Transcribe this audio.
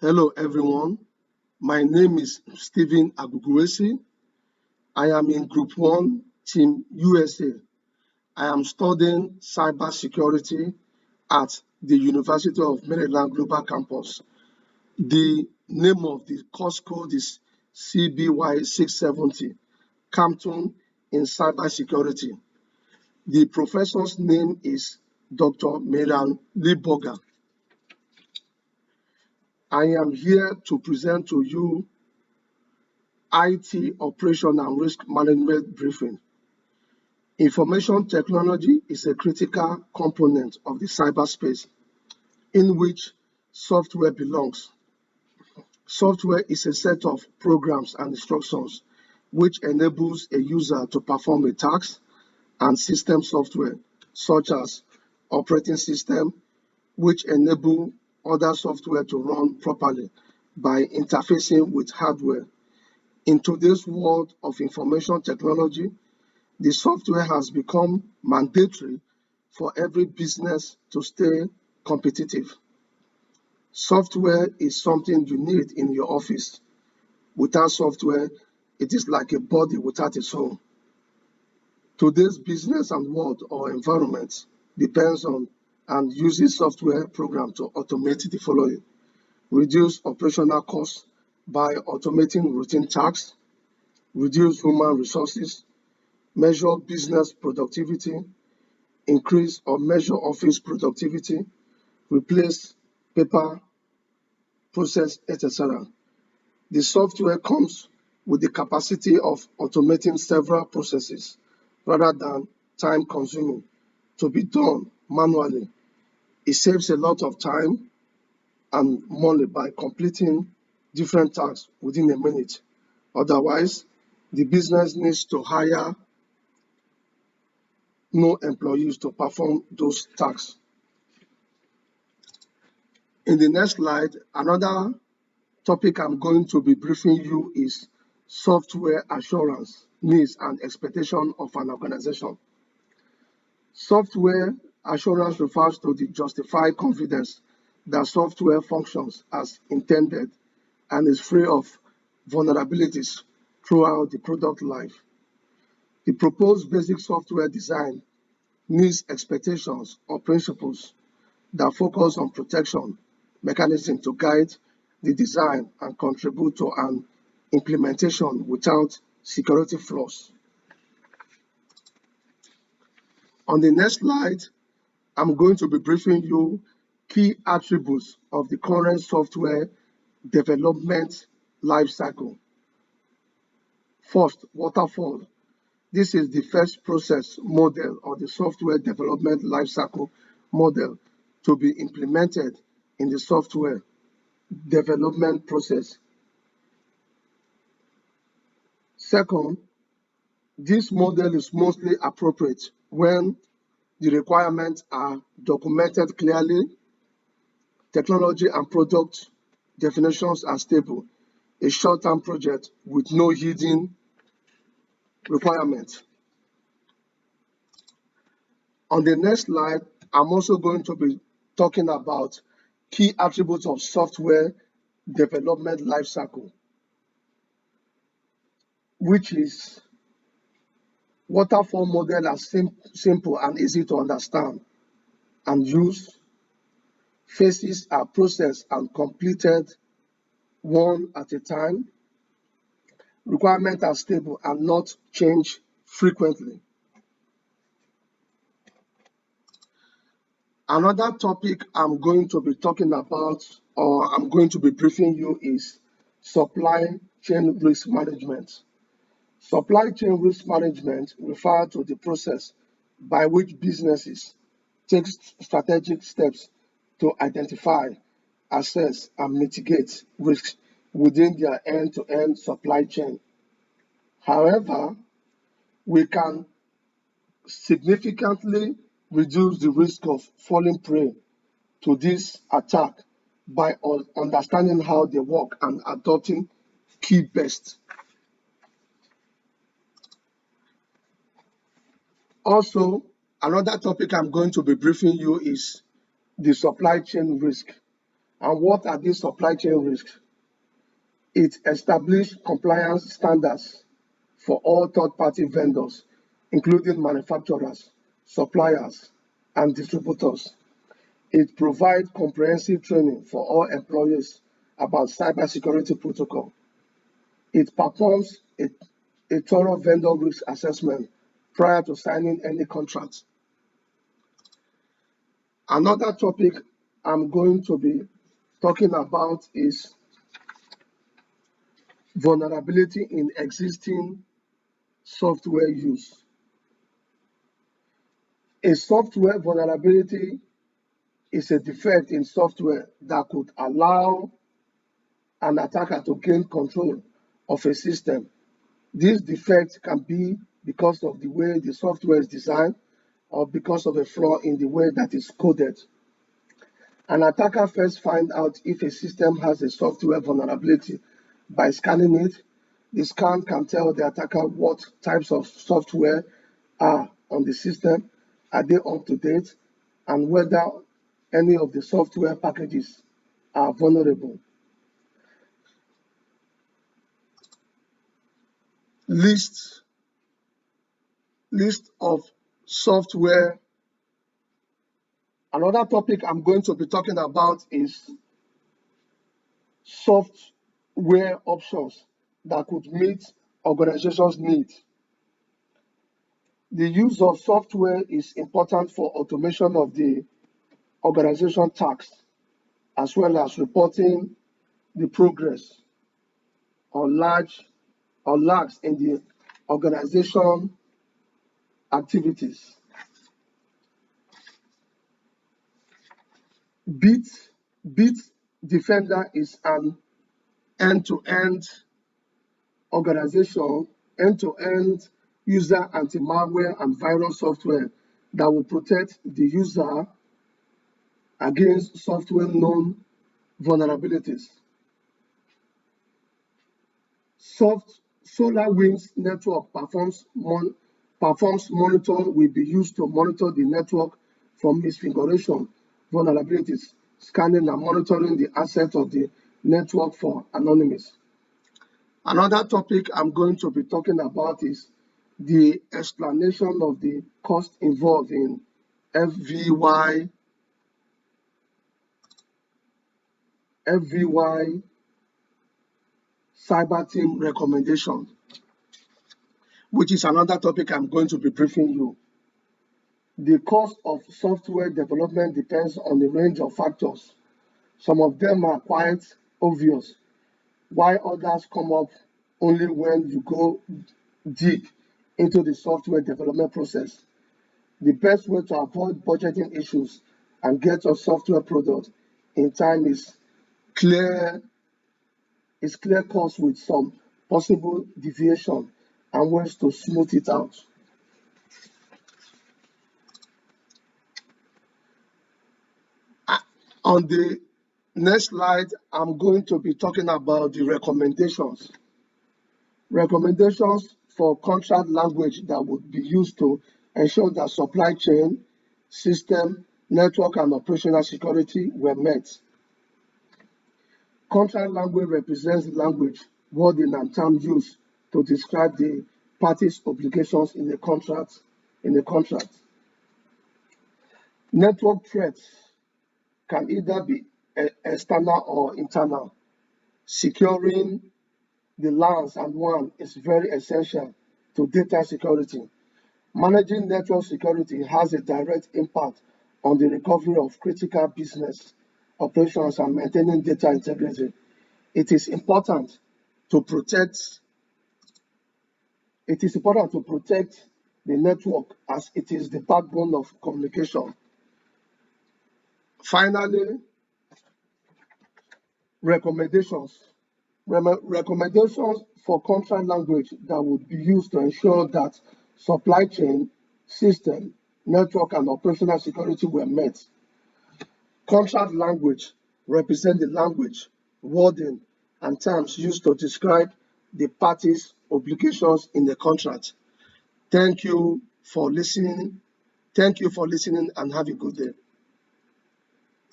Hello everyone, my name is Stephen Aguguesi. I am in Group 1, Team USA. I am studying cybersecurity at the University of Maryland Global Campus. The name of the course code is CBY 670, Campton in Cybersecurity. The professor's name is Dr. Meran Liboga. I am here to present to you IT Operation and Risk Management Briefing. Information technology is a critical component of the cyberspace in which software belongs. Software is a set of programs and instructions which enables a user to perform a task, and system software such as operating system which enable other software to run properly by interfacing with hardware. In today's world of information technology, the software has become mandatory for every business to stay competitive. Software is something you need in your office. Without software, it is like a body without a soul. Today's business and world or environment depends on and uses software program to automate the following: reduce operational costs by automating routine tasks, reduce human resources, measure business productivity, increase or measure office productivity, replace paper, process, etc. The software comes with the capacity of automating several processes rather than time consuming to be done manually. It saves a lot of time and money by completing different tasks within a minute. Otherwise, the business needs to hire no employees to perform those tasks. In the next slide, another topic I'm going to be briefing you is software assurance needs and expectation of an organization. Software assurance refers to the justified confidence that software functions as intended and is free of vulnerabilities throughout the product life. The proposed basic software design needs expectations or principles that focus on protection mechanism to guide the design and contribute to an implementation without security flaws. On the next slide, I'm going to be briefing you key attributes of the current software development lifecycle. First, waterfall. This is the first process model of the software development lifecycle model to be implemented in the software development process. Second, this model is mostly appropriate when the requirements are documented clearly, technology and product definitions are stable, a short-term project with no hidden requirements. On the next slide, I'm also going to be talking about key attributes of software development lifecycle, which is waterfall model are simple and easy to understand and use. Phases are processed and completed one at a time. Requirements are stable and not changed frequently. Another topic I'm going to be talking about, or I'm going to be briefing you, is supply chain risk management. Supply chain risk management refers to the process by which businesses take strategic steps to identify, assess, and mitigate risks within their end-to-end supply chain. However, we can significantly reduce the risk of falling prey to this attack by understanding how they work and adopting key best. Also, another topic I'm going to be briefing you is the supply chain risk. And what are these supply chain risks? It established compliance standards for all third-party vendors, including manufacturers, suppliers, and distributors. It provides comprehensive training for all employees about cybersecurity protocol. It performs a thorough vendor risk assessment prior to signing any contract. Another topic I'm going to be talking about is vulnerability in existing software use. A software vulnerability is a defect in software that could allow an attacker to gain control of a system. This defect can be because of the way the software is designed or because of a flaw in the way that it's coded. An attacker first finds out if a system has a software vulnerability by scanning it. The scan can tell the attacker what types of software are on the system, are they up to date, and whether any of the software packages are vulnerable. List of software. Another topic I'm going to be talking about is software options that could meet organizations' needs. The use of software is important for automation of the organization tasks, as well as reporting the progress or lacks in the organization activities. Bit Defender is an end-to-end organization, end-to-end user anti-malware and virus software that will protect the user against software known vulnerabilities. SolarWinds network performs monitor will be used to monitor the network for misconfiguration vulnerabilities, scanning and monitoring the assets of the network for anonymous. Another topic I'm going to be talking about is the explanation of the cost involved in FVY cyber team recommendation, which is another topic I'm going to be briefing you. The cost of software development depends on a range of factors. Some of them are quite obvious, while others come up only when you go deep into the software development process. The best way to avoid budgeting issues and get your software product in time is clear cost with some possible deviation and ways to smooth it out. On the next slide, I'm going to be talking about the recommendations. Recommendations for contract language that would be used to ensure that supply chain, system, network, and operational security were met. Contract language represents the language, wording, and term used to describe the parties' obligations in the contract. Network threats can either be external or internal. Securing the LANs and WAN is very essential to data security. Managing network security has a direct impact on the recovery of critical business operations and maintaining data integrity. It is important to protect the network as it is the backbone of communication. Finally, recommendations. Recommendations for contract language that would be used to ensure that supply chain, system, network, and operational security were met. Contract language represents the language, wording, and terms used to describe the parties' obligations in the contract. Thank you for listening and have a good day.